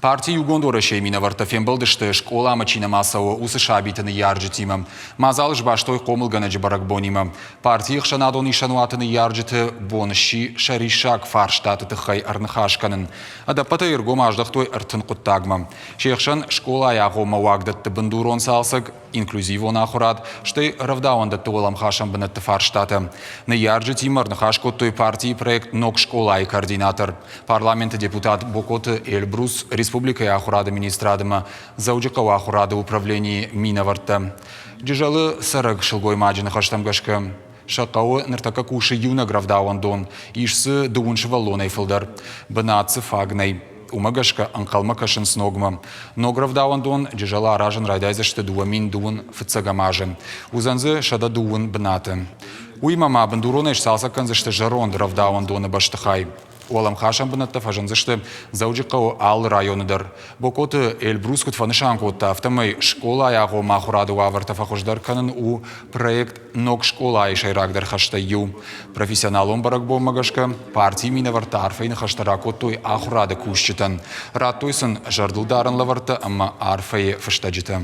Партия Югондора шеймина вартафен балдышты школа мачина масао усы шабитыны ярджитимам. Мазалыш баштой комылганы жбарак бонимам. Партия хшанадон ишануатыны ярджиты боныши шаришак фарштаты тыхай арнахашканын. Адапата иргом аждахтой артын куттагмам. Шейхшан школа аяго мавагдатты бандурон салсаг, инклюзивон ахурат, шты равдауандатты олам хашам бынатты фарштаты. На ярджитим арнахашкоттой партии проект ног школа и координатор. Парламент депутат Бокоты Эльбрус Республика Ахурада министрадыма зауджикава Ахурада управлении Минаварта. Джижалы сараг шылгой маджины хаштамгашка. Шакауы ныртака куши юна гравдауандон. Ишсы дуунши валлонай фылдар. Бынатсы фагнай. Умагашка анкалма кашын сногма. Но гравдауандон джижала аражын райдайзашты дуамин дуун фыцагамажы. Узанзы шада дуун бынаты. Уймама бандуронайш салсакан зашты жарон гравдауандоны баштыхай. Олам хашам бынатта фажанзышты зауджикау ал районыдар. Бокоты Эльбрус кутфанышанкотта автомай школа аяго махурады уаварта фахождар канын у проект ног школа и шайрагдар хаштаю. Профессионалом барак бомагашка партии минаварта арфейны хаштаракоттой ахурады кушчитан. Раттойсын жардылдарын лаварта, амма арфей фаштаджита.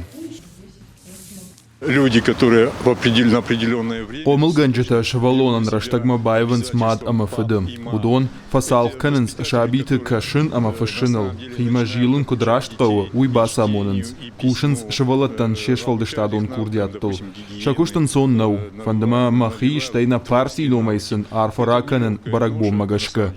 Люди, которые в определенное время... Омылганжыта шавалонан раштагма байванс мад амафыдым. Удон фасал канынс шабиты кашын амафышыныл. Хима жилын кудрашткауы уйбаса монынс. Кушынс шавалаттан шешвалдыштадон курдяттыл. Шакуштан сон нау. Фандама махи штайна партии ломайсын арфара канын барак боммагашка.